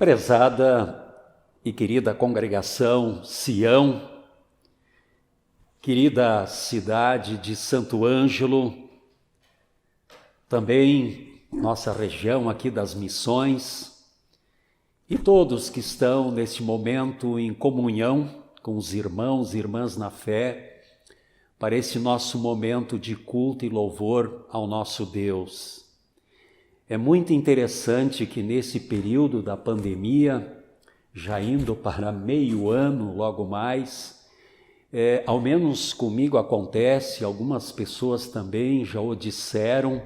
Prezada e querida congregação Sião, querida cidade de Santo Ângelo, também nossa região aqui das Missões, e todos que estão neste momento em comunhão com os irmãos e irmãs na fé, para esse nosso momento de culto e louvor ao nosso Deus. É muito interessante que nesse período da pandemia, já indo para meio ano logo mais, ao menos comigo acontece, algumas pessoas também já o disseram,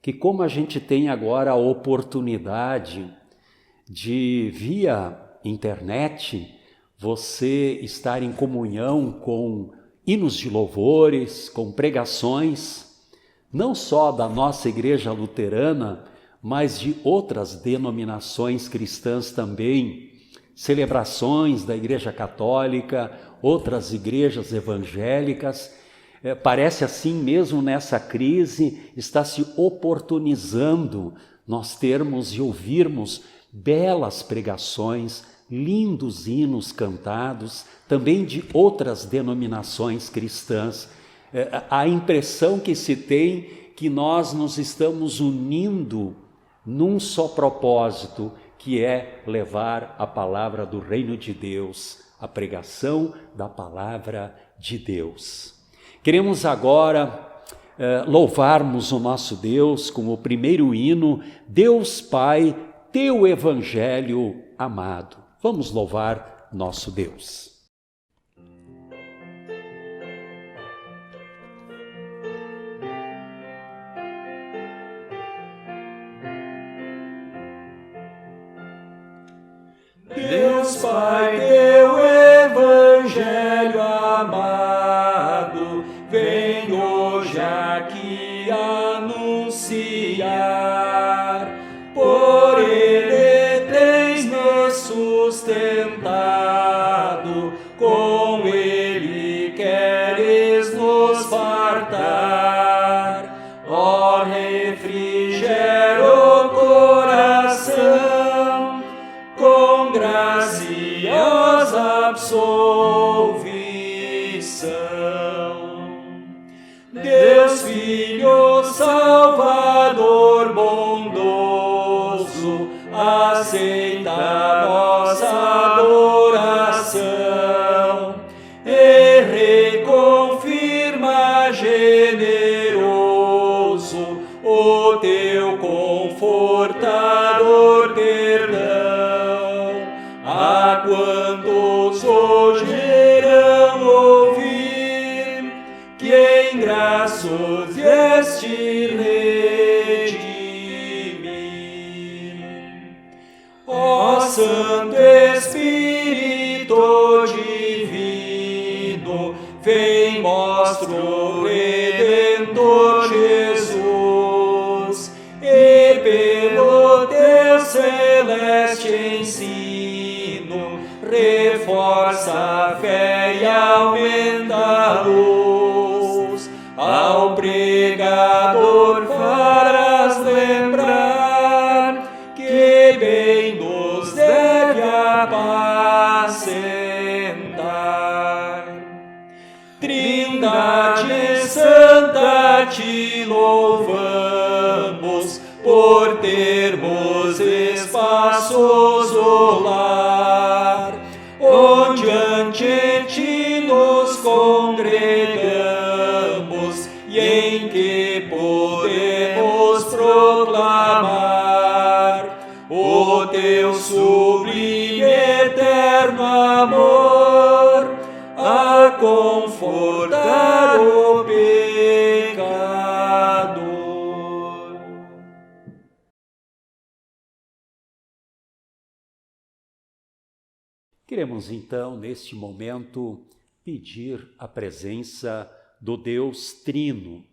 que como a gente tem agora a oportunidade de, via internet, você estar em comunhão com hinos de louvores, com pregações, não só da nossa igreja luterana, mas de outras denominações cristãs também, celebrações da igreja católica, outras igrejas evangélicas. Parece assim mesmo nessa crise, está se oportunizando nós termos e ouvirmos belas pregações, lindos hinos cantados, também de outras denominações cristãs. A impressão que se tem que nós nos estamos unindo num só propósito, que é levar a palavra do reino de Deus, a pregação da palavra de Deus. Queremos agora louvarmos o nosso Deus com o primeiro hino, Deus Pai, teu evangelho amado. Vamos louvar nosso Deus. Deus Pai, teu evangelho amado, vem hoje aqui anunciar. Por ele tens nos sustentado, com ele queres nos fartar. Ó, refrigera o coração, com graciosa absolvição. Deus Filho Salvador bondoso, aceita nossa adoração e reconfirma generoso o teu confortador perdão. A quantos hoje irão ouvir que em graços vieste redimir. Ó Santo Espírito Divino, vem mostra o Redentor Jesus, e pelo teu celeste ensino reforça a fé e aumenta a luz. Ao pregador farás lembrar que bem nos deve apacentar. Trindade Santa, te louvamos por termos espaçoso lar, onde ante ti nos congregamos e em que podemos proclamar o teu sublime eterno amor, a confortar o pecador. Queremos então, neste momento, pedir a presença do Deus Trino.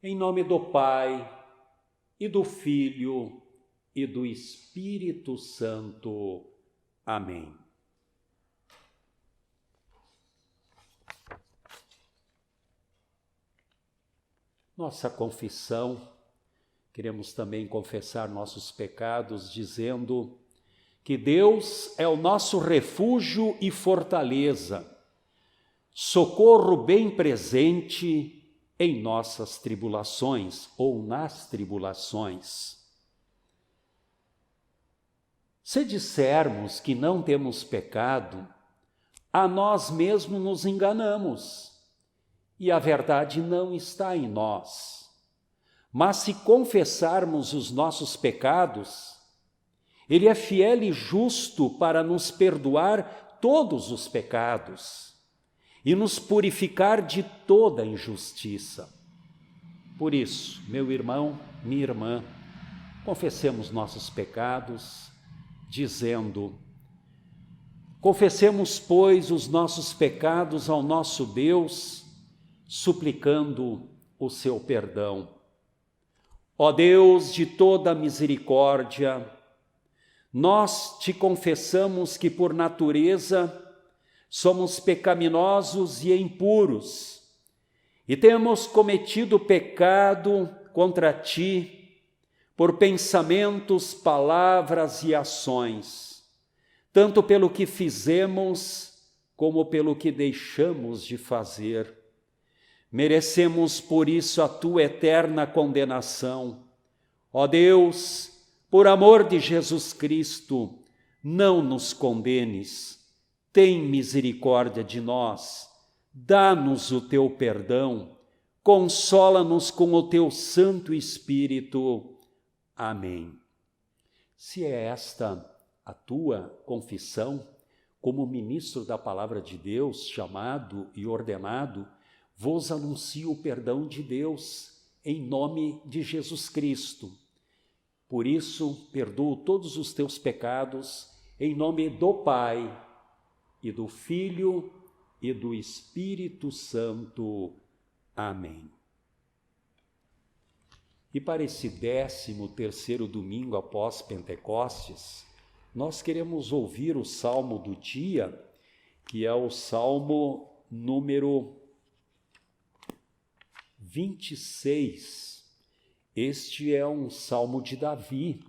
Em nome do Pai, e do Filho, e do Espírito Santo. Amém. Nossa confissão, queremos também confessar nossos pecados, dizendo: que Deus é o nosso refúgio e fortaleza, socorro bem presente em nossas tribulações ou nas tribulações. Se dissermos que não temos pecado, a nós mesmos nos enganamos, e a verdade não está em nós. Mas se confessarmos os nossos pecados, Ele é fiel e justo para nos perdoar todos os pecados e nos purificar de toda injustiça. Por isso, meu irmão, minha irmã, confessemos nossos pecados, dizendo: confessemos, pois, os nossos pecados ao nosso Deus, suplicando o seu perdão. Ó Deus de toda misericórdia, nós te confessamos que por natureza somos pecaminosos e impuros, e temos cometido pecado contra ti por pensamentos, palavras e ações, tanto pelo que fizemos como pelo que deixamos de fazer. Merecemos por isso a tua eterna condenação. Ó Deus, por amor de Jesus Cristo, não nos condenes. Tem misericórdia de nós, dá-nos o teu perdão, consola-nos com o teu Santo Espírito. Amém. Se é esta a tua confissão, como ministro da Palavra de Deus, chamado e ordenado, vos anuncio o perdão de Deus em nome de Jesus Cristo. Por isso, perdoo todos os teus pecados em nome do Pai, e do Filho e do Espírito Santo. Amém. E para esse 13º domingo após Pentecostes, nós queremos ouvir o Salmo do dia, que é o Salmo número 26. Este é um Salmo de Davi,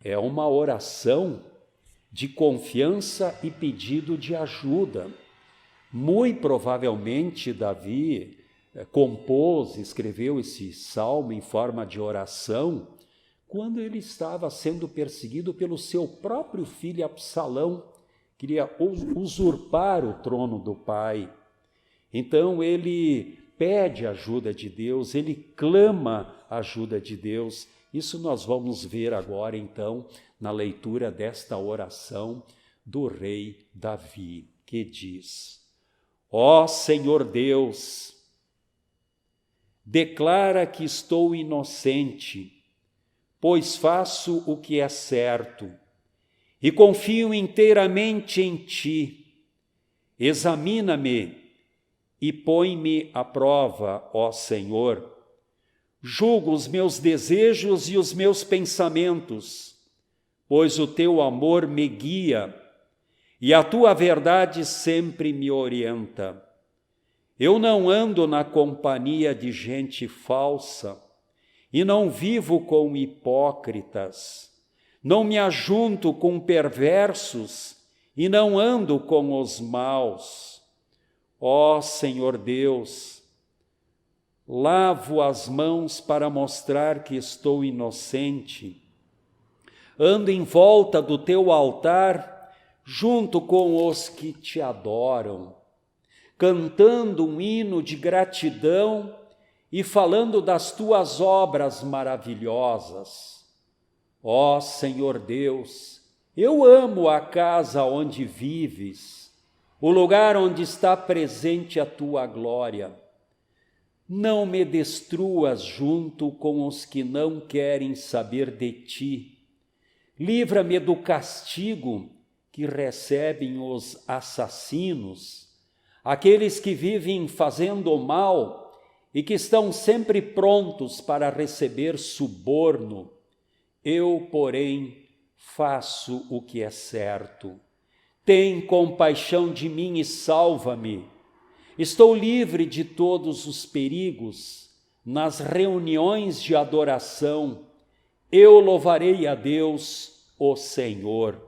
é uma oração de confiança e pedido de ajuda. Muito provavelmente Davi escreveu esse salmo em forma de oração quando ele estava sendo perseguido pelo seu próprio filho Absalão, queria usurpar o trono do pai. Então ele pede ajuda de Deus, ele clama a ajuda de Deus. Isso nós vamos ver agora, então, na leitura desta oração do rei Davi, que diz: Ó Senhor Deus, declara que estou inocente, pois faço o que é certo, e confio inteiramente em ti. Examina-me e põe-me à prova, ó Senhor. Julga os meus desejos e os meus pensamentos, pois o teu amor me guia e a tua verdade sempre me orienta. Eu não ando na companhia de gente falsa e não vivo com hipócritas. Não me ajunto com perversos e não ando com os maus. Ó Senhor Deus, lavo as mãos para mostrar que estou inocente. Ando em volta do teu altar, junto com os que te adoram, cantando um hino de gratidão e falando das tuas obras maravilhosas. Ó Senhor Deus, eu amo a casa onde vives, o lugar onde está presente a tua glória. Não me destruas junto com os que não querem saber de ti. Livra-me do castigo que recebem os assassinos, aqueles que vivem fazendo o mal e que estão sempre prontos para receber suborno. Eu, porém, faço o que é certo. Tem compaixão de mim e salva-me. Estou livre de todos os perigos. Nas reuniões de adoração, eu louvarei a Deus, o Senhor.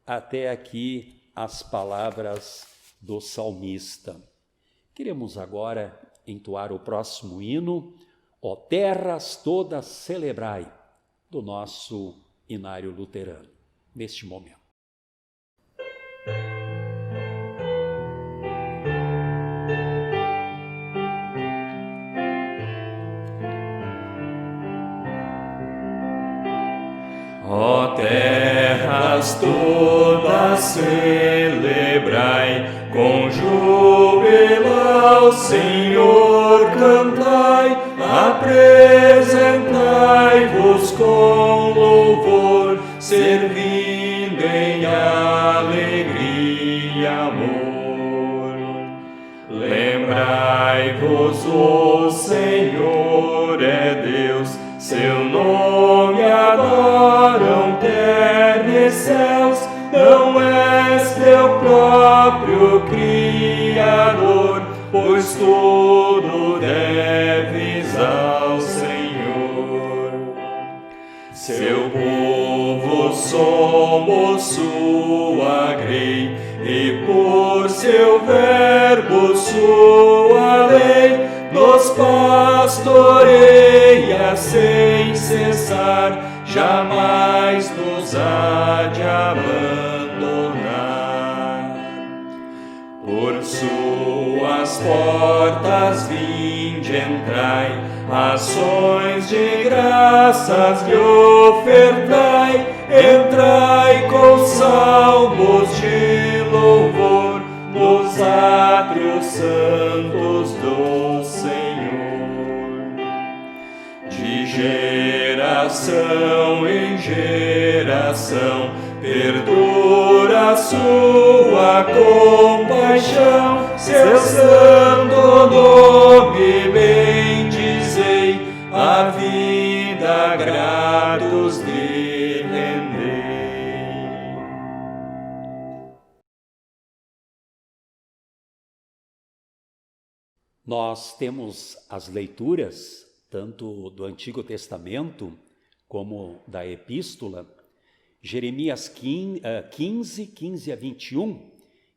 até aqui as palavras do salmista. Queremos agora entoar o próximo hino, Ó terras todas celebrai, do nosso Inário Luterano, neste momento. Ó terras todas celebrai, com júbilo ao Senhor cantai, apresentai-vos com louvor, servindo em alegria e amor. Lembrai-vos, o Senhor é Deus, seu nome adoram terra e céus, não és teu próprio Criador, pois tudo deves ao Senhor. Seu povo somos, sua grei, e por seu verbo, sua lei, nos pastoreia sem cessar, jamais nos há de abandonar. Por suas portas vinde, entrai, ações de graças lhe ofertai, entrai com salmos de louvor, nos átrios santos do Senhor. De geração em geração perdura sua compaixão, seu santo nome bendizei, a vida gratos lhe rendei. Nós temos as leituras, tanto do Antigo Testamento como da Epístola, Jeremias 15, 15 a 21,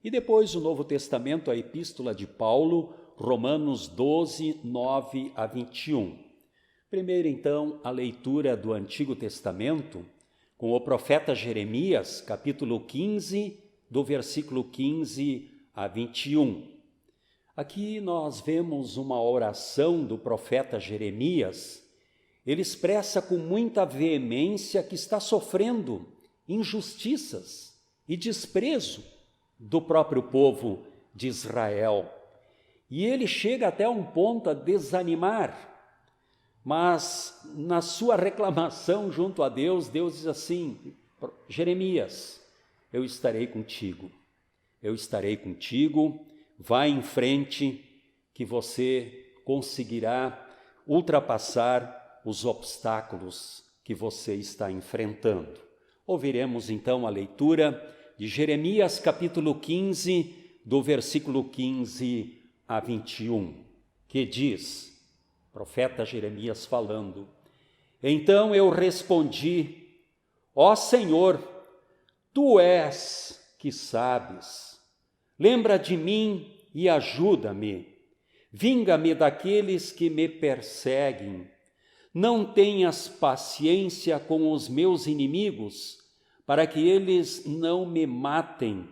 e depois o Novo Testamento, a Epístola de Paulo, Romanos 12, 9 a 21. Primeiro, então, a leitura do Antigo Testamento, com o profeta Jeremias, capítulo 15, do versículo 15 a 21. Aqui nós vemos uma oração do profeta Jeremias. Ele expressa com muita veemência que está sofrendo injustiças e desprezo do próprio povo de Israel. E ele chega até um ponto a desanimar, mas na sua reclamação junto a Deus, Deus diz assim: Jeremias, eu estarei contigo, vá em frente que você conseguirá ultrapassar os obstáculos que você está enfrentando. Ouviremos então a leitura de Jeremias capítulo 15, do versículo 15 a 21, que diz, profeta Jeremias falando: Então eu respondi: Ó Senhor, tu és que sabes. Lembra de mim e ajuda-me. Vinga-me daqueles que me perseguem. Não tenhas paciência com os meus inimigos, para que eles não me matem.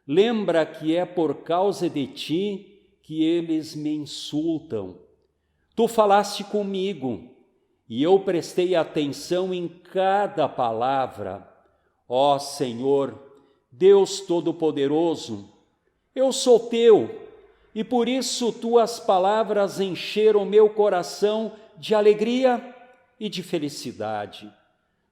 Lembra que é por causa de ti que eles me insultam. Tu falaste comigo, e eu prestei atenção em cada palavra. Ó Senhor, Deus Todo-Poderoso, eu sou teu, e por isso tuas palavras encheram meu coração de alegria e de felicidade.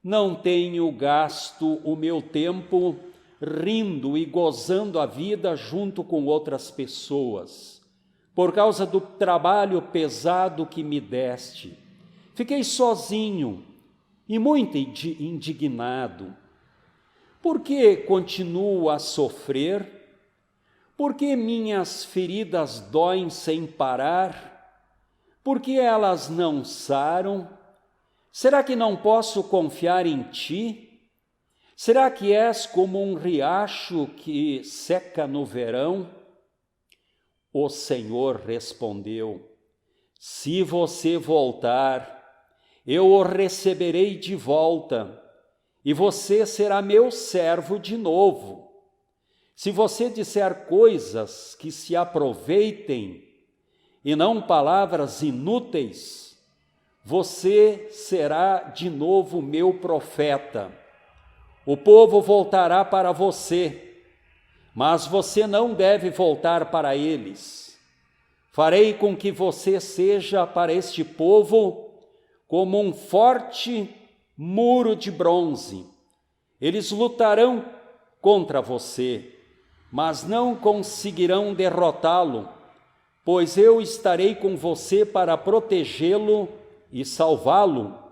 Não tenho gasto o meu tempo rindo e gozando a vida junto com outras pessoas, por causa do trabalho pesado que me deste. Fiquei sozinho e muito indignado. Por que continuo a sofrer? Por que minhas feridas doem sem parar? Por que elas não saram? Será que não posso confiar em ti? Será que és como um riacho que seca no verão? O Senhor respondeu: se você voltar, eu o receberei de volta, e você será meu servo de novo. Se você disser coisas que se aproveitem, e não palavras inúteis, você será de novo meu profeta. O povo voltará para você, mas você não deve voltar para eles. Farei com que você seja para este povo como um forte muro de bronze. Eles lutarão contra você, mas não conseguirão derrotá-lo, pois eu estarei com você para protegê-lo e salvá-lo.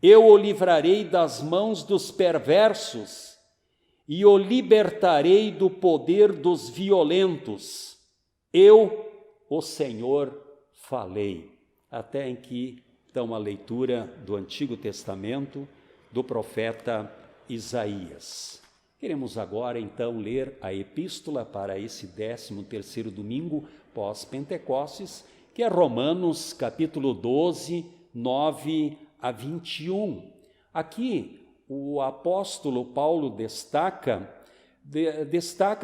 Eu o livrarei das mãos dos perversos e o libertarei do poder dos violentos. Eu, o Senhor, falei. Até aqui, então, a leitura do Antigo Testamento do profeta Isaías. Queremos agora, então, ler a epístola para esse 13º domingo pós-Pentecostes, que é Romanos, capítulo 12, 9 a 21. Aqui, o apóstolo Paulo destaca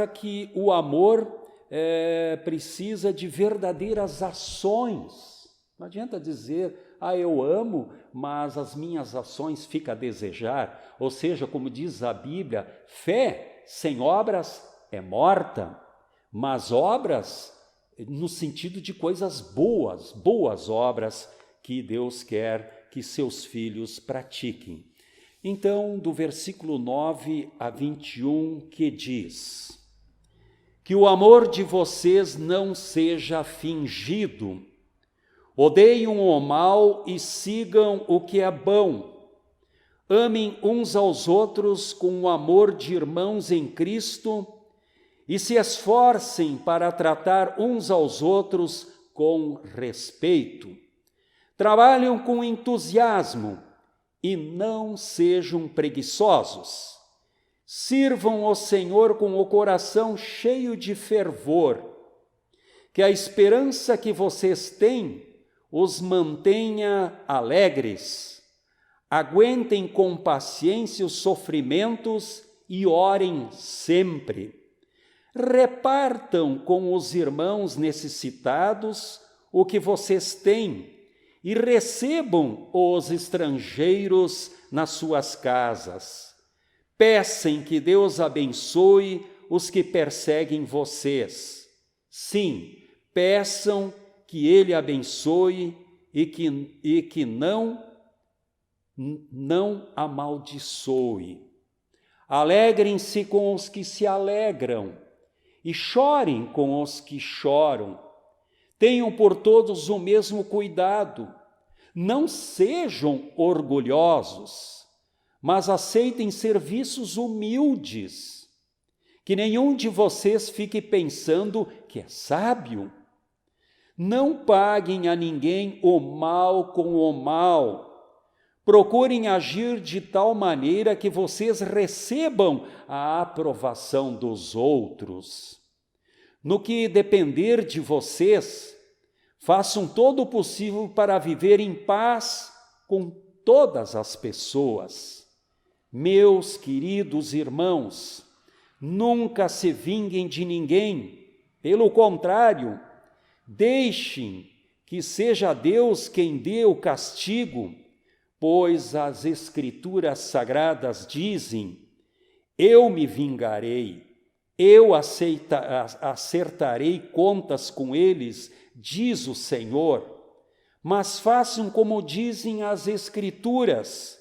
que o amor precisa de verdadeiras ações. Não adianta dizer, eu amo, mas as minhas ações ficam a desejar. Ou seja, como diz a Bíblia, fé sem obras é morta, mas obras no sentido de coisas boas obras que Deus quer que seus filhos pratiquem. Então, do versículo 9 a 21, que diz: que o amor de vocês não seja fingido. Odeiem o mal e sigam o que é bom. Amem uns aos outros com o amor de irmãos em Cristo e se esforcem para tratar uns aos outros com respeito. Trabalhem com entusiasmo e não sejam preguiçosos. Sirvam ao Senhor com o coração cheio de fervor. Que a esperança que vocês têm os mantenha alegres. Aguentem com paciência os sofrimentos e orem sempre. Repartam com os irmãos necessitados o que vocês têm e recebam os estrangeiros nas suas casas. Peçam que Deus abençoe os que perseguem vocês. Sim, peçam que Ele abençoe e que não amaldiçoe. Alegrem-se com os que se alegram e chorem com os que choram. Tenham por todos o mesmo cuidado. Não sejam orgulhosos, mas aceitem serviços humildes. Que nenhum de vocês fique pensando que é sábio. Não paguem a ninguém o mal com o mal. Procurem agir de tal maneira que vocês recebam a aprovação dos outros. No que depender de vocês, façam todo o possível para viver em paz com todas as pessoas. Meus queridos irmãos, nunca se vinguem de ninguém. Pelo contrário, deixem que seja Deus quem dê o castigo, pois as Escrituras Sagradas dizem: eu me vingarei, eu acertarei contas com eles, diz o Senhor. Mas façam como dizem as Escrituras: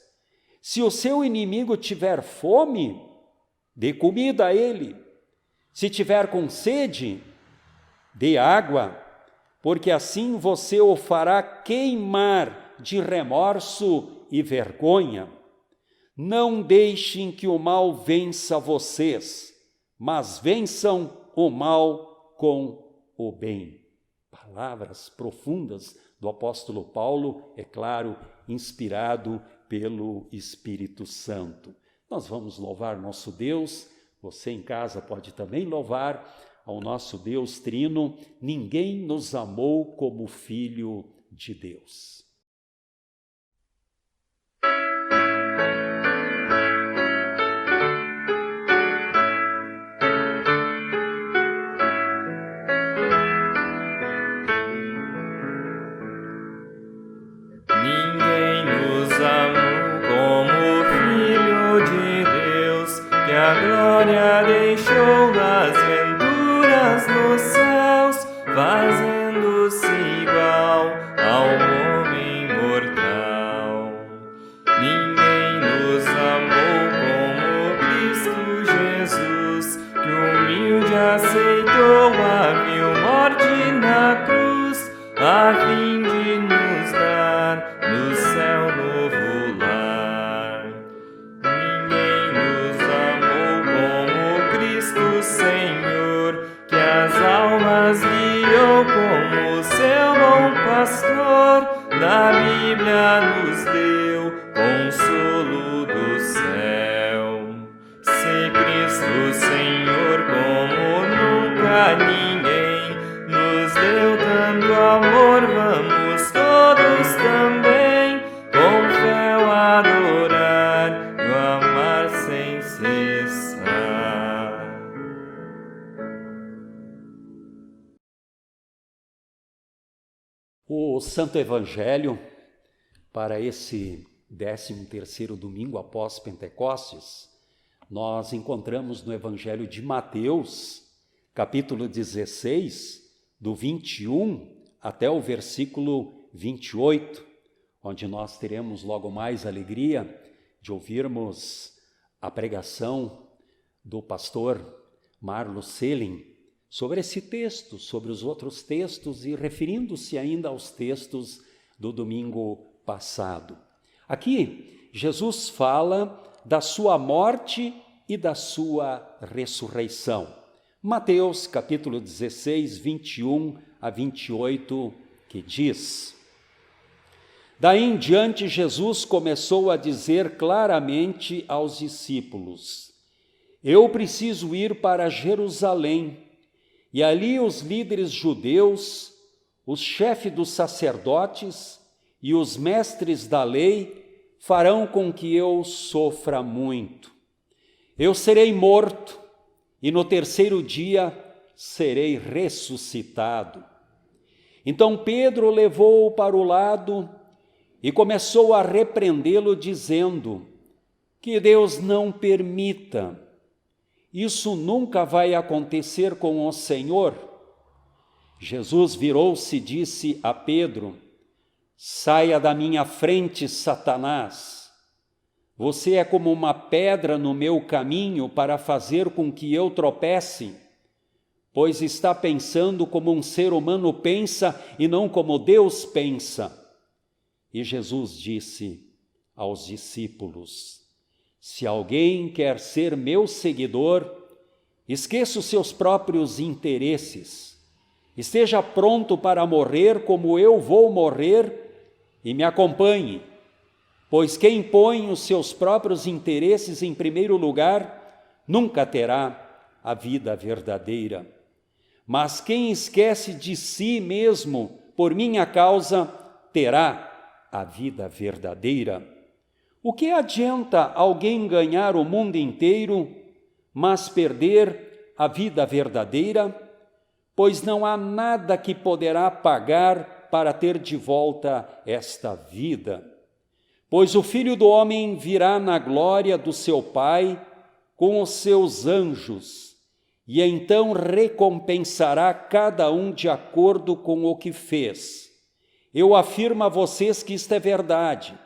se o seu inimigo tiver fome, dê comida a ele. Se tiver com sede, dê água, porque assim você o fará queimar de remorso e vergonha. Não deixem que o mal vença vocês, mas vençam o mal com o bem. Palavras profundas do apóstolo Paulo, é claro, inspirado pelo Espírito Santo. Nós vamos louvar nosso Deus, você em casa pode também louvar ao nosso Deus trino. Ninguém nos amou como Filho de Deus. Ninguém nos amou como Filho de Deus, que a glória deixou nas venturas nos céus, fazendo-se igual ao homem mortal. Ninguém nos amou como Cristo Jesus, que humilde aceitou a vil morte na cruz, a fim de nos dar no céu novo lar. Ninguém nos amou como Cristo Senhor, que as almas guiou como seu bom pastor, na Bíblia nos deu consolo do céu. Se Cristo Senhor como nunca ninguém nos deu tanto amor, vamos todos também com fé o adorar e o amar sem cessar. O Santo Evangelho para esse 13º domingo após Pentecostes, nós encontramos no Evangelho de Mateus, capítulo 16, do 21 até o versículo 28, onde nós teremos logo mais alegria de ouvirmos a pregação do pastor Marlo Selin sobre esse texto, sobre os outros textos e referindo-se ainda aos textos do domingo passado. Aqui, Jesus fala da sua morte e da sua ressurreição. Mateus, capítulo 16, 21 a 28, que diz: Daí em diante, Jesus começou a dizer claramente aos discípulos: Eu preciso ir para Jerusalém, e ali os líderes judeus, os chefes dos sacerdotes e os mestres da lei farão com que eu sofra muito. Eu serei morto, e no terceiro dia serei ressuscitado. Então Pedro levou-o para o lado e começou a repreendê-lo, dizendo: Que Deus não permita. Isso nunca vai acontecer com o Senhor. Jesus virou-se e disse a Pedro: Saia da minha frente, Satanás. Você é como uma pedra no meu caminho para fazer com que eu tropece, pois está pensando como um ser humano pensa e não como Deus pensa. E Jesus disse aos discípulos: Se alguém quer ser meu seguidor, esqueça os seus próprios interesses, esteja pronto para morrer como eu vou morrer e me acompanhe. Pois quem põe os seus próprios interesses em primeiro lugar, nunca terá a vida verdadeira. Mas quem esquece de si mesmo por minha causa, terá a vida verdadeira. O que adianta alguém ganhar o mundo inteiro, mas perder a vida verdadeira? Pois não há nada que poderá pagar para ter de volta esta vida. Pois o Filho do Homem virá na glória do seu Pai com os seus anjos, e então recompensará cada um de acordo com o que fez. Eu afirmo a vocês que isto é verdade.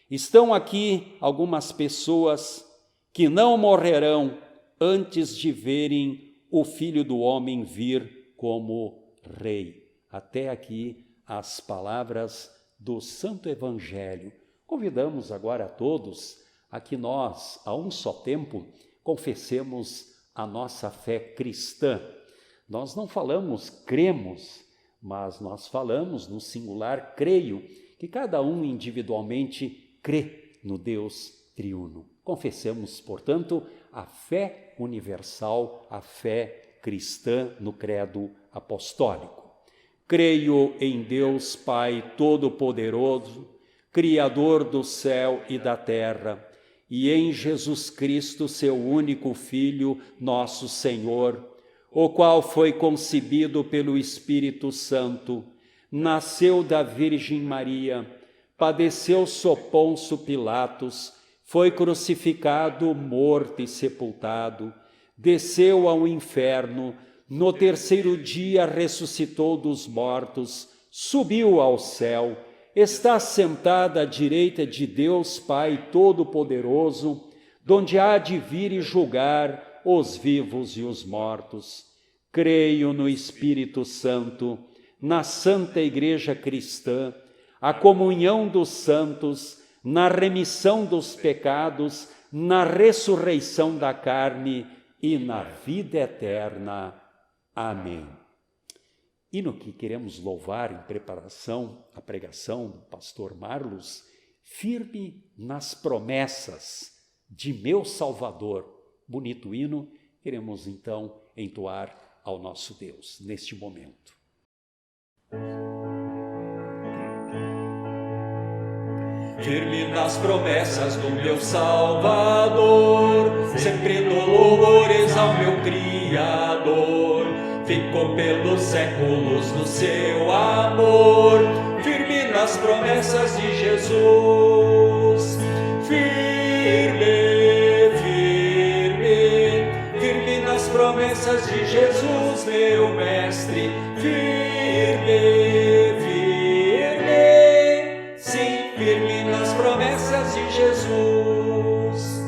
Estão aqui algumas pessoas que não morrerão antes de verem o Filho do Homem vir como Rei. Até aqui as palavras do Santo Evangelho. Convidamos agora a todos a que nós, a um só tempo, confessemos a nossa fé cristã. Nós não falamos cremos, mas nós falamos no singular creio, que cada um individualmente crê no Deus triuno. Confessemos, portanto, a fé universal, a fé cristã no credo apostólico. Creio em Deus Pai Todo-Poderoso, Criador do céu e da terra, e em Jesus Cristo, seu único Filho, nosso Senhor, o qual foi concebido pelo Espírito Santo, nasceu da Virgem Maria, padeceu sob Pôncio Pilatos, foi crucificado, morto e sepultado, desceu ao inferno, no terceiro dia ressuscitou dos mortos, subiu ao céu, está sentado à direita de Deus Pai Todo-Poderoso, donde há de vir e julgar os vivos e os mortos. Creio no Espírito Santo, na Santa Igreja Cristã, a comunhão dos santos, na remissão dos pecados, na ressurreição da carne e na vida eterna. Amém. E no que queremos louvar em preparação à pregação do pastor Marlos, firme nas promessas de meu Salvador. Bonito hino, queremos então entoar ao nosso Deus neste momento. Firme nas promessas do meu Salvador, sempre dou louvores ao meu Criador. Ficou pelos séculos no seu amor, firme nas promessas de Jesus. Firme, firme, firme nas promessas de Jesus, meu Mestre. Firme, firme, sim, firme nas promessas de Jesus.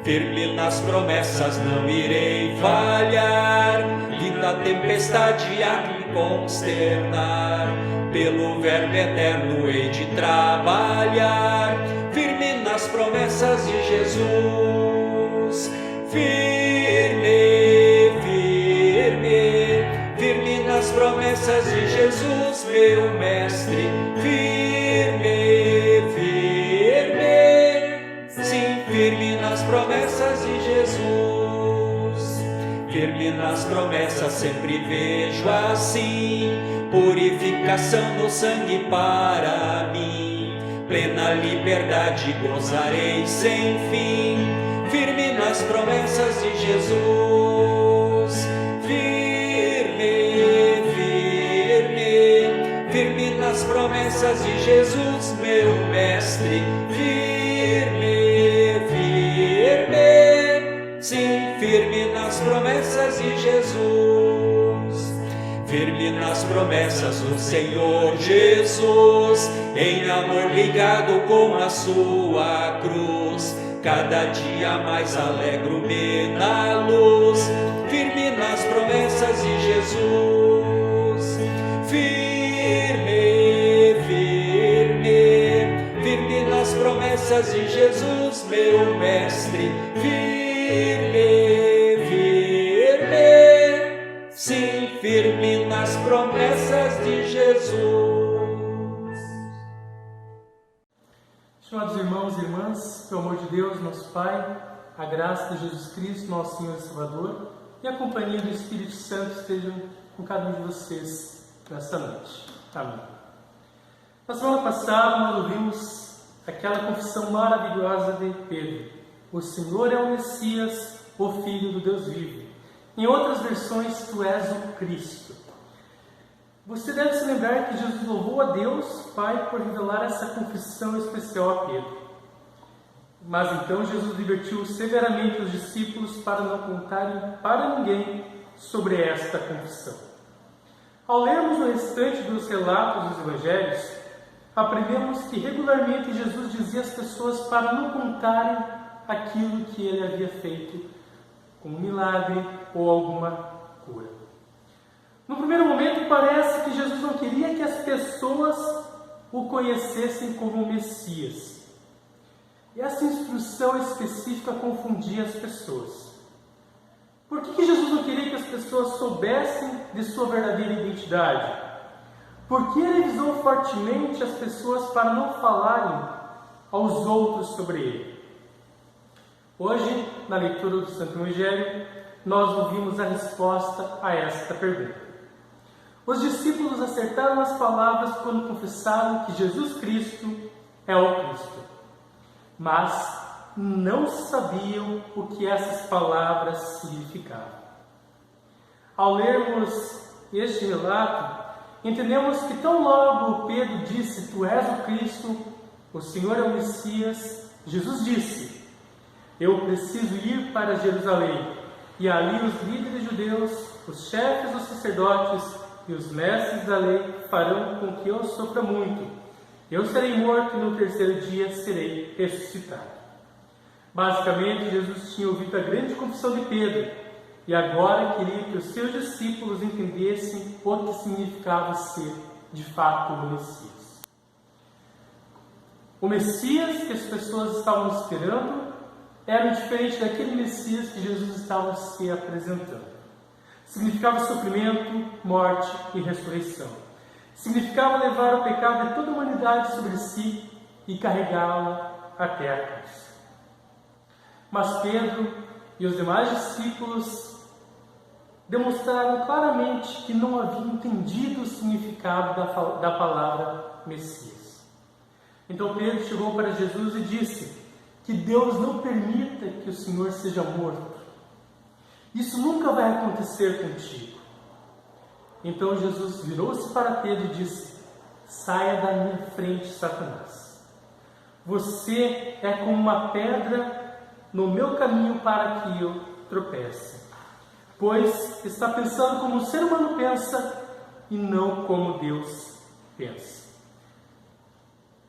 Firme nas promessas, não irei falhar, da tempestade a me consternar, pelo Verbo eterno hei de trabalhar, firme nas promessas de Jesus. Firme, firme, firme nas promessas de Jesus, meu Mestre. Firme, firme, sim, firme nas promessas de Jesus. Firme nas promessas sempre vejo assim, purificação no sangue para mim, plena liberdade gozarei sem fim, firme nas promessas de Jesus. Firme, firme, firme nas promessas de Jesus, meu Mestre. Firme, firme, sim, firme nas promessas de Jesus. Firme nas promessas do Senhor Jesus, em amor ligado com a sua cruz, cada dia mais alegro-me na luz, firme nas promessas de Jesus. Firme, firme, firme nas promessas de Jesus, meu Mestre. Firme, firme, sim, firme nas promessas de Jesus. Estimados irmãos e irmãs, pelo amor de Deus, nosso Pai, a graça de Jesus Cristo, nosso Senhor e Salvador, e a companhia do Espírito Santo estejam com cada um de vocês nesta noite. Amém. Na semana passada, nós ouvimos aquela confissão maravilhosa de Pedro: o Senhor é o Messias, o Filho do Deus vivo. Em outras versões, tu és o Cristo. Você deve se lembrar que Jesus louvou a Deus Pai por revelar essa confissão especial a Pedro. Mas então Jesus advertiu severamente os discípulos para não contarem para ninguém sobre esta confissão. Ao lermos o restante dos relatos dos evangelhos, aprendemos que regularmente Jesus dizia às pessoas para não contarem aquilo que ele havia feito, como um milagre ou alguma cura. No primeiro momento parece que Jesus não queria que as pessoas o conhecessem como o Messias. E essa instrução específica confundia as pessoas. Por que Jesus não queria que as pessoas soubessem de sua verdadeira identidade? Por que ele avisou fortemente as pessoas para não falarem aos outros sobre ele? Hoje, na leitura do Santo Evangelho, nós ouvimos a resposta a esta pergunta. Os discípulos acertaram as palavras quando confessaram que Jesus Cristo é o Cristo, mas não sabiam o que essas palavras significavam. Ao lermos este relato, entendemos que tão logo Pedro disse: "Tu és o Cristo, o Senhor é o Messias", Jesus disse: "Eu preciso ir para Jerusalém, e ali os líderes judeus, os chefes dos sacerdotes e os mestres da lei farão com que eu sofra muito. Eu serei morto e no terceiro dia serei ressuscitado." Basicamente, Jesus tinha ouvido a grande confissão de Pedro e agora queria que os seus discípulos entendessem o que significava ser, de fato, o Messias. O Messias que as pessoas estavam esperando era diferente daquele Messias que Jesus estava se apresentando. Significava sofrimento, morte e ressurreição. Significava levar o pecado de toda a humanidade sobre si e carregá-la até a cruz. Mas Pedro e os demais discípulos demonstraram claramente que não haviam entendido o significado da palavra Messias. Então Pedro chegou para Jesus e disse: "Que Deus não permita que o Senhor seja morto. Isso nunca vai acontecer contigo." Então Jesus virou-se para Pedro e disse: "Saia da minha frente, Satanás. Você é como uma pedra no meu caminho para que eu tropece, pois está pensando como o ser humano pensa e não como Deus pensa."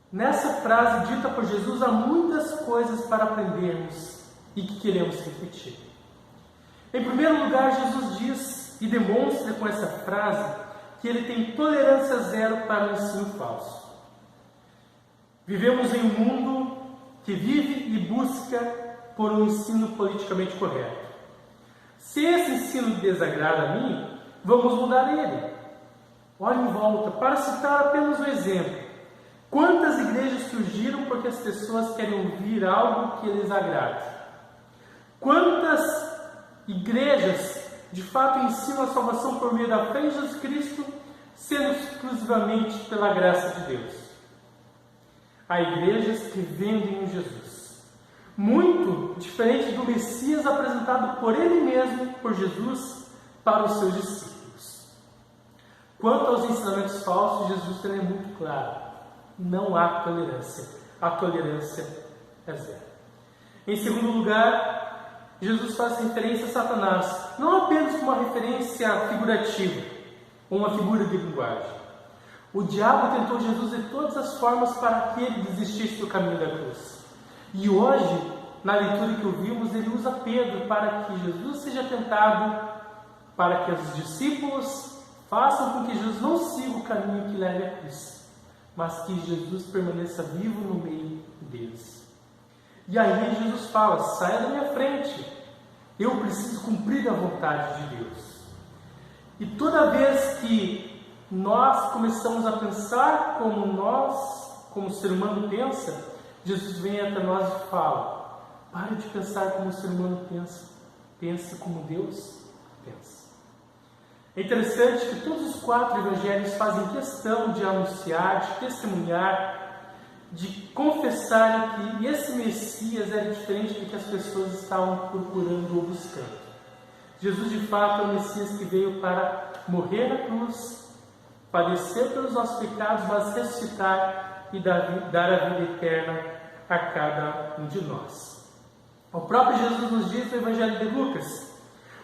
Nessa frase dita por Jesus há muitas coisas para aprendermos e que queremos repetir. Em primeiro lugar, Jesus diz e demonstra com essa frase que ele tem tolerância zero para o ensino falso. Vivemos em um mundo que vive e busca por um ensino politicamente correto. Se esse ensino desagrada a mim, vamos mudar ele. Olhe em volta, para citar apenas um exemplo. Quantas igrejas surgiram porque as pessoas querem ouvir algo que lhes agrade? Quantas igrejas de fato ensinam a salvação por meio da fé em Jesus Cristo, sendo exclusivamente pela graça de Deus? Há igrejas que vendem o Jesus, muito diferente do Messias apresentado por ele mesmo, por Jesus, para os seus discípulos. Quanto aos ensinamentos falsos, Jesus também é muito claro: não há tolerância. A tolerância é zero. Em segundo lugar, Jesus faz referência a Satanás, não apenas como uma referência figurativa, uma figura de linguagem. O diabo tentou Jesus de todas as formas para que ele desistisse do caminho da cruz. E hoje, na leitura que ouvimos, ele usa Pedro para que Jesus seja tentado, para que os discípulos façam com que Jesus não siga o caminho que leve à cruz, mas que Jesus permaneça vivo no meio deles. E aí Jesus fala: "Saia da minha frente, eu preciso cumprir a vontade de Deus." E toda vez que nós começamos a pensar como o ser humano pensa, Jesus vem até nós e fala: "Pare de pensar como o ser humano pensa, pense como Deus pensa." É interessante que todos os 4 evangelhos fazem questão de anunciar, de testemunhar, de confessar que esse Messias era diferente do que as pessoas estavam procurando ou buscando. Jesus, de fato, é o Messias que veio para morrer na cruz, padecer pelos nossos pecados, mas ressuscitar e dar a vida eterna a cada um de nós. O próprio Jesus nos diz no Evangelho de Lucas: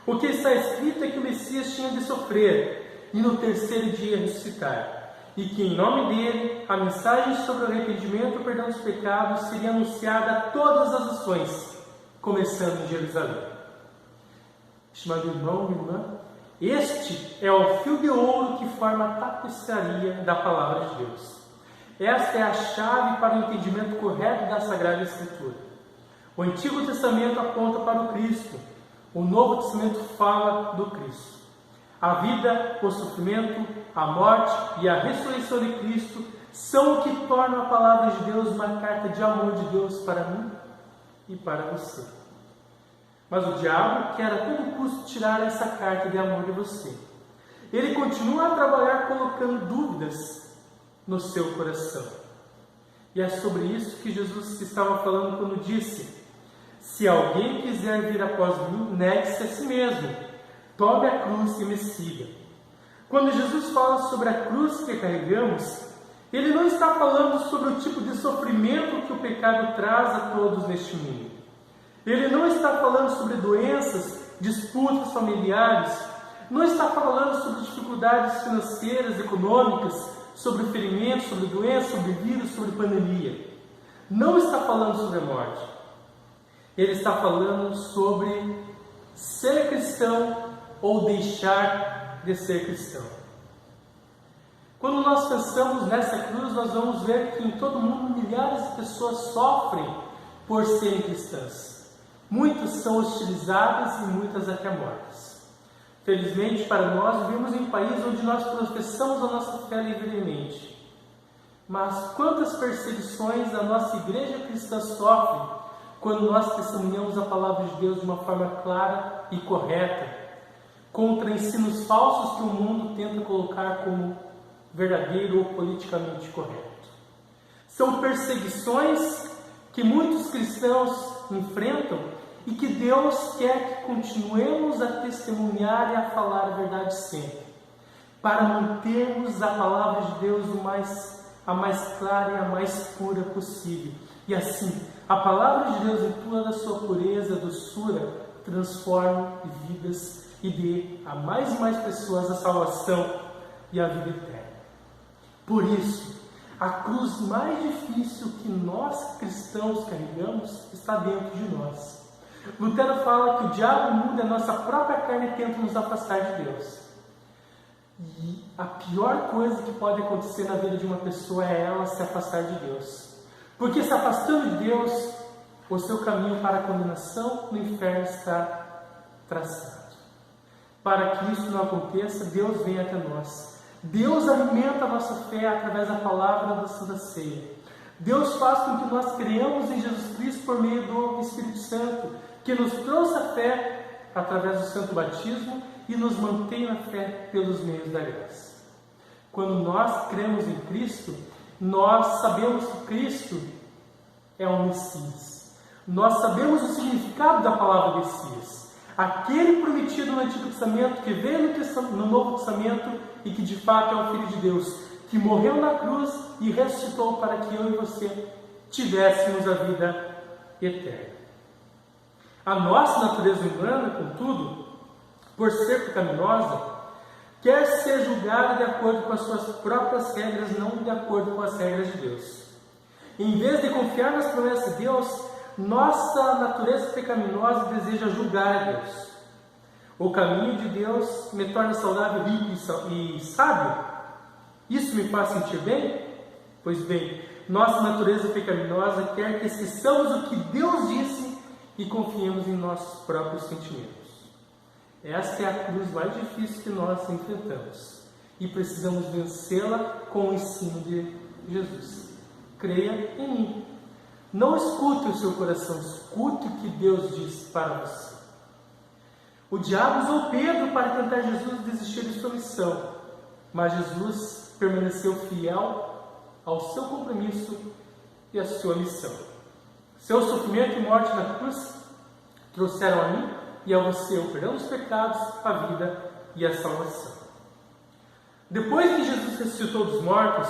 "O que está escrito é que o Messias tinha de sofrer e no terceiro dia ressuscitar, e que em nome dele a mensagem sobre o arrependimento e o perdão dos pecados seria anunciada a todas as nações, começando em Jerusalém." Estimado irmão e irmã, este é o fio de ouro que forma a tapeçaria da Palavra de Deus. Esta é a chave para o entendimento correto da Sagrada Escritura. O Antigo Testamento aponta para o Cristo, o Novo Testamento fala do Cristo. A vida, o sofrimento, a morte e a ressurreição de Cristo são o que tornam a Palavra de Deus uma carta de amor de Deus para mim e para você. Mas o diabo quer a todo custo tirar essa carta de amor de você. Ele continua a trabalhar colocando dúvidas no seu coração. E é sobre isso que Jesus estava falando quando disse: se alguém quiser vir após mim, negue-se a si mesmo, tome a cruz e me siga. Quando Jesus fala sobre a cruz que carregamos, ele não está falando sobre o tipo de sofrimento que o pecado traz a todos neste mundo. Ele não está falando sobre doenças, disputas familiares, não está falando sobre dificuldades financeiras, econômicas, sobre ferimentos, sobre doenças, sobre vírus, sobre pandemia. Não está falando sobre a morte. Ele está falando sobre ser cristão ou deixar de ser cristão. Quando nós pensamos nessa cruz, nós vamos ver que em todo o mundo milhares de pessoas sofrem por serem cristãs. Muitas são hostilizadas e muitas até mortas. Felizmente para nós, vivemos em um país onde nós professamos a nossa fé livremente. Mas quantas perseguições a nossa igreja cristã sofre quando nós testemunhamos a palavra de Deus de uma forma clara e correta, contra ensinos falsos que o mundo tenta colocar como verdadeiro ou politicamente correto. São perseguições que muitos cristãos enfrentam e que Deus quer que continuemos a testemunhar e a falar a verdade sempre, para mantermos a palavra de Deus a mais clara e a mais pura possível. E assim, a palavra de Deus em toda a sua pureza, doçura, transforme vidas e dê a mais e mais pessoas a salvação e a vida eterna. Por isso, a cruz mais difícil que nós cristãos carregamos está dentro de nós. Lutero fala que o diabo muda a nossa própria carne e tenta nos afastar de Deus. E a pior coisa que pode acontecer na vida de uma pessoa é ela se afastar de Deus. Porque se afastando de Deus, o seu caminho para a condenação no inferno está traçado. Para que isso não aconteça, Deus vem até nós. Deus alimenta a nossa fé através da palavra da Santa Ceia. Deus faz com que nós creamos em Jesus Cristo por meio do Espírito Santo, que nos trouxe a fé através do Santo Batismo e nos mantém na fé pelos meios da graça. Quando nós cremos em Cristo, nós sabemos que Cristo é o Messias. Nós sabemos o significado da palavra Messias. Aquele prometido no Antigo Testamento, que veio no Novo Testamento e que de fato é o Filho de Deus, que morreu na cruz e ressuscitou para que eu e você tivéssemos a vida eterna. A nossa natureza humana, contudo, por ser pecaminosa, quer ser julgada de acordo com as suas próprias regras, não de acordo com as regras de Deus. Em vez de confiar nas promessas de Deus, nossa natureza pecaminosa deseja julgar a Deus. O caminho de Deus me torna saudável, rico e sábio? Isso me faz sentir bem? Pois bem, nossa natureza pecaminosa quer que esqueçamos o que Deus disse e confiemos em nossos próprios sentimentos. Esta é a cruz mais difícil que nós enfrentamos e precisamos vencê-la com o ensino de Jesus. Creia em mim. Não escute o seu coração, escute o que Deus diz para você. O diabo usou Pedro para tentar Jesus desistir de sua missão, mas Jesus permaneceu fiel ao seu compromisso e à sua missão. Seu sofrimento e morte na cruz trouxeram a mim e a você o perdão dos pecados, a vida e a salvação. Depois que Jesus ressuscitou dos mortos,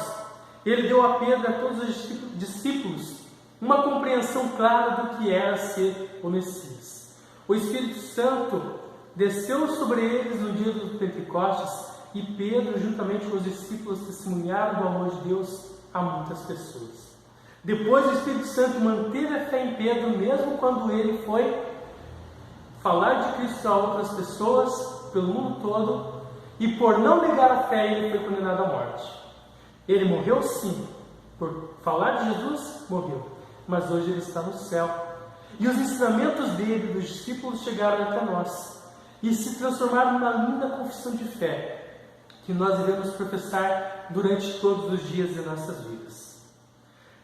ele deu a Pedro e a todos os discípulos uma compreensão clara do que era ser o Messias. O Espírito Santo desceu sobre eles no dia do Pentecostes e Pedro, juntamente com os discípulos, testemunharam do amor de Deus a muitas pessoas. Depois o Espírito Santo manteve a fé em Pedro, mesmo quando ele foi falar de Cristo a outras pessoas pelo mundo todo, e por não negar a fé ele foi condenado à morte. Ele morreu sim, por falar de Jesus, morreu, mas hoje ele está no céu. E os ensinamentos dele, dos discípulos, chegaram até nós e se transformaram numa linda confissão de fé que nós devemos professar durante todos os dias de nossas vidas.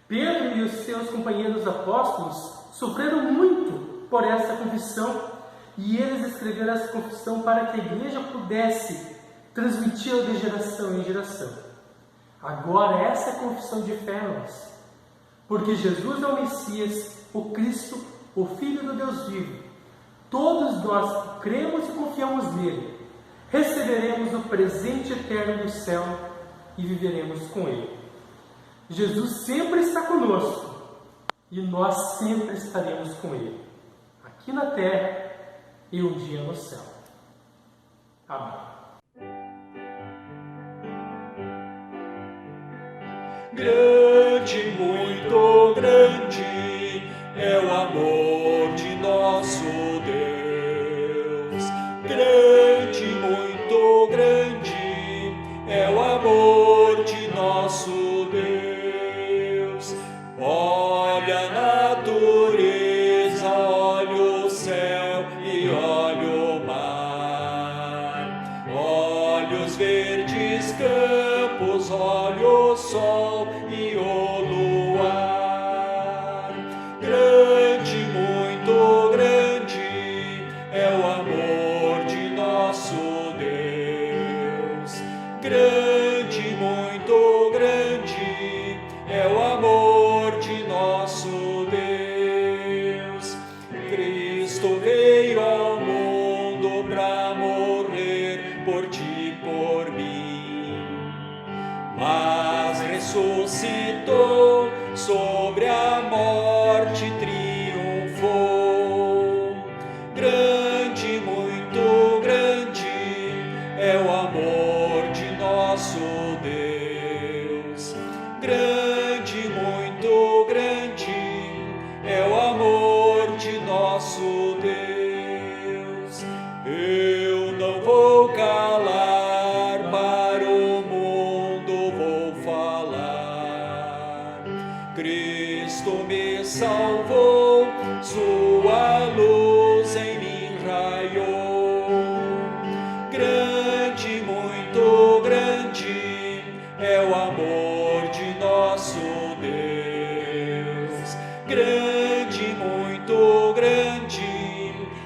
Pedro e os seus companheiros apóstolos sofreram muito por essa confissão E eles escreveram essa confissão para que a igreja pudesse transmiti-la de geração em geração. Agora essa é a confissão de fé nossa, porque Jesus é o Messias, o Cristo, o Filho do Deus vivo. Todos nós cremos e confiamos nele, receberemos o presente eterno do céu e viveremos com ele. Jesus sempre está conosco e nós sempre estaremos com ele, aqui na terra e um dia no céu. Amém. Grande, muito grande é o amor de nosso Deus. Grande, muito grande é o amor de nosso Deus. Olha a natureza, olha o céu e olha o mar. Olha os verdes campos, olha o sol e o luar. Grande, muito grande é o amor de nosso Deus. Grande, muito grande é o amor de nosso Deus. Cristo veio ao mundo para morrer por ti e por mim, mas ressuscitou, sobre a morte triunfou. Grande, muito grande é o amor de nosso Deus. Grande, muito grande é o amor de nosso Deus. Eu não vou calar, para o mundo vou falar. Cristo me salvou, sua luz em mim raiou. Grande, muito grande é o amor de nosso Deus. Grande, muito grande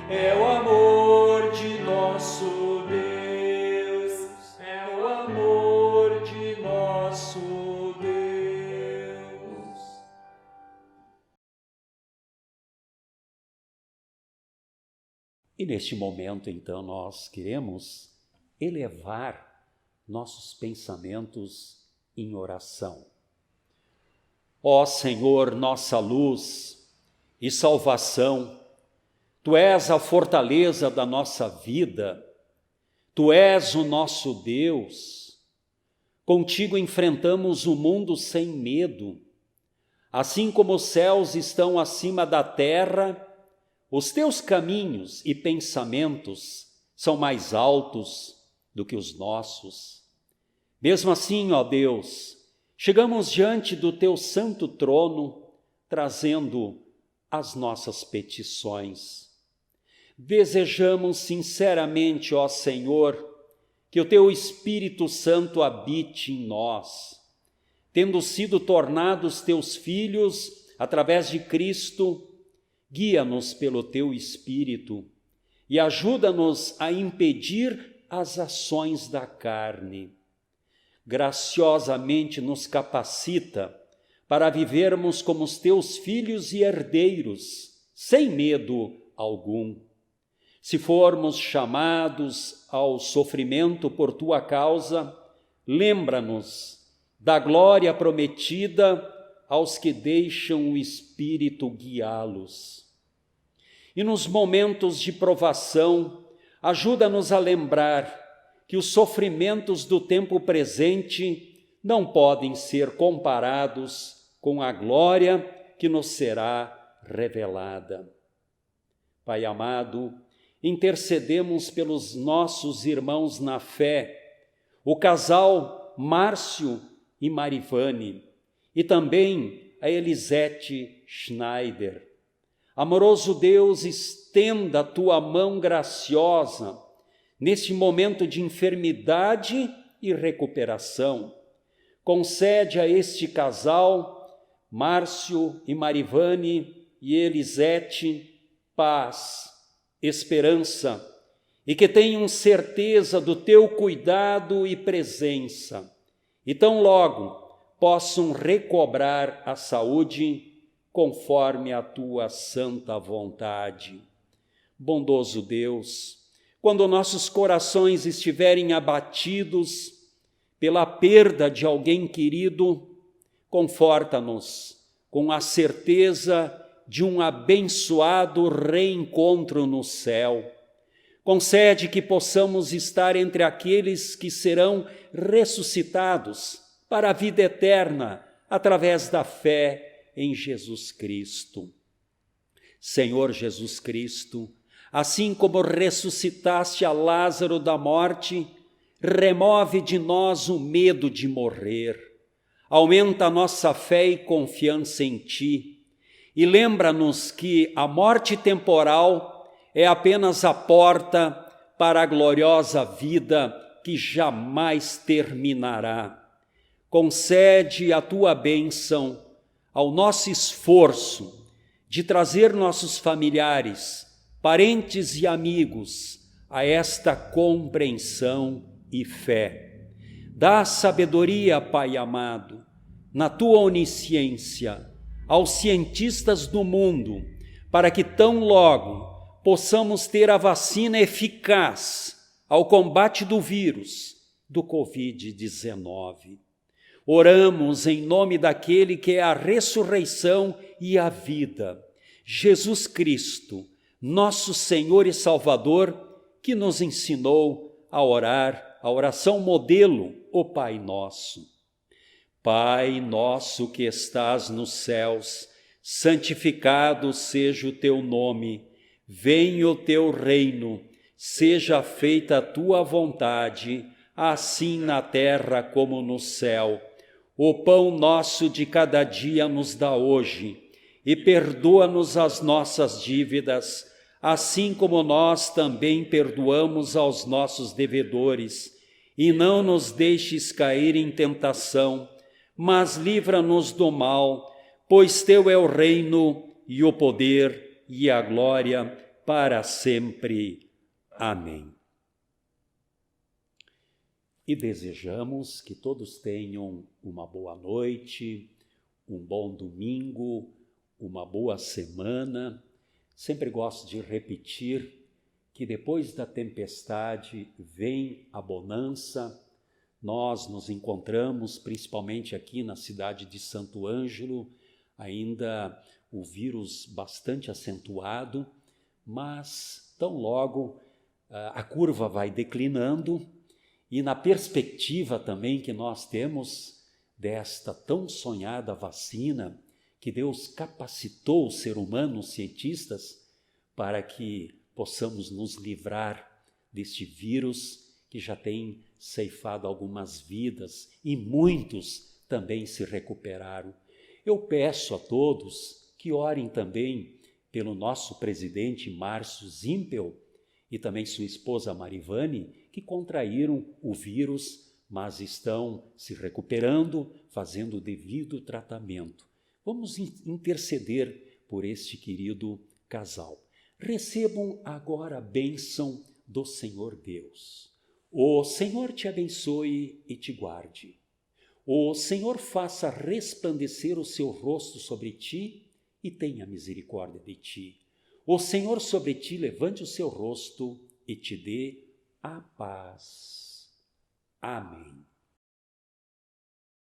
é o amor de nosso Deus. É o amor de nosso Deus. E neste momento, então, nós queremos elevar nossos pensamentos em oração. Ó Senhor, nossa luz e salvação, Tu és a fortaleza da nossa vida, Tu és o nosso Deus. Contigo enfrentamos o mundo sem medo. Assim como os céus estão acima da terra, os Teus caminhos e pensamentos são mais altos do que os nossos. Mesmo assim, ó Deus, chegamos diante do Teu santo trono, trazendo as nossas petições. Desejamos sinceramente, ó Senhor, que o Teu Espírito Santo habite em nós. Tendo sido tornados Teus filhos através de Cristo, guia-nos pelo Teu Espírito e ajuda-nos a impedir as ações da carne. Graciosamente nos capacita para vivermos como os Teus filhos e herdeiros, sem medo algum. Se formos chamados ao sofrimento por Tua causa, lembra-nos da glória prometida aos que deixam o Espírito guiá-los. E nos momentos de provação, ajuda-nos a lembrar que os sofrimentos do tempo presente não podem ser comparados com a glória que nos será revelada. Pai amado, intercedemos pelos nossos irmãos na fé, o casal Márcio e Marivane, e também a Elisete Schneider. Amoroso Deus, estenda a Tua mão graciosa neste momento de enfermidade e recuperação. Concede a este casal, Márcio e Marivane e Elisete, paz, esperança e que tenham certeza do teu cuidado e presença, e tão logo possam recobrar a saúde conforme a tua santa vontade. Bondoso Deus, quando nossos corações estiverem abatidos pela perda de alguém querido, conforta-nos com a certeza de um abençoado reencontro no céu. Concede que possamos estar entre aqueles que serão ressuscitados para a vida eterna através da fé em Jesus Cristo. Senhor Jesus Cristo, assim como ressuscitaste a Lázaro da morte, remove de nós o medo de morrer. Aumenta a nossa fé e confiança em Ti e lembra-nos que a morte temporal é apenas a porta para a gloriosa vida que jamais terminará. Concede a Tua bênção ao nosso esforço de trazer nossos familiares, parentes e amigos a esta compreensão e fé. Dá sabedoria, Pai amado, na Tua onisciência, aos cientistas do mundo, para que tão logo possamos ter a vacina eficaz ao combate do vírus, do Covid-19. Oramos em nome daquele que é a ressurreição e a vida, Jesus Cristo, nosso Senhor e Salvador, que nos ensinou a orar a oração modelo, o Pai Nosso. Pai nosso que estás nos céus, santificado seja o teu nome. Venha o teu reino, seja feita a tua vontade, assim na terra como no céu. O pão nosso de cada dia nos dá hoje, e perdoa-nos as nossas dívidas, assim como nós também perdoamos aos nossos devedores. E não nos deixes cair em tentação, mas livra-nos do mal, pois teu é o reino e o poder e a glória para sempre. Amém. E desejamos que todos tenham uma boa noite, um bom domingo, uma boa semana. Sempre gosto de repetir que depois da tempestade vem a bonança. Nós nos encontramos principalmente aqui na cidade de Santo Ângelo, ainda o vírus bastante acentuado, mas tão logo a curva vai declinando e na perspectiva também que nós temos desta tão sonhada vacina que Deus capacitou o ser humano, os cientistas, para que possamos nos livrar deste vírus que já tem ceifado algumas vidas e muitos também se recuperaram. Eu peço a todos que orem também pelo nosso presidente Márcio Zimpel e também sua esposa Marivane, que contraíram o vírus, mas estão se recuperando, fazendo o devido tratamento. Vamos interceder por este querido casal. Recebam agora a bênção do Senhor Deus. O Senhor te abençoe e te guarde. O Senhor faça resplandecer o seu rosto sobre ti e tenha misericórdia de ti. O Senhor sobre ti levante o seu rosto e te dê a paz. Amém.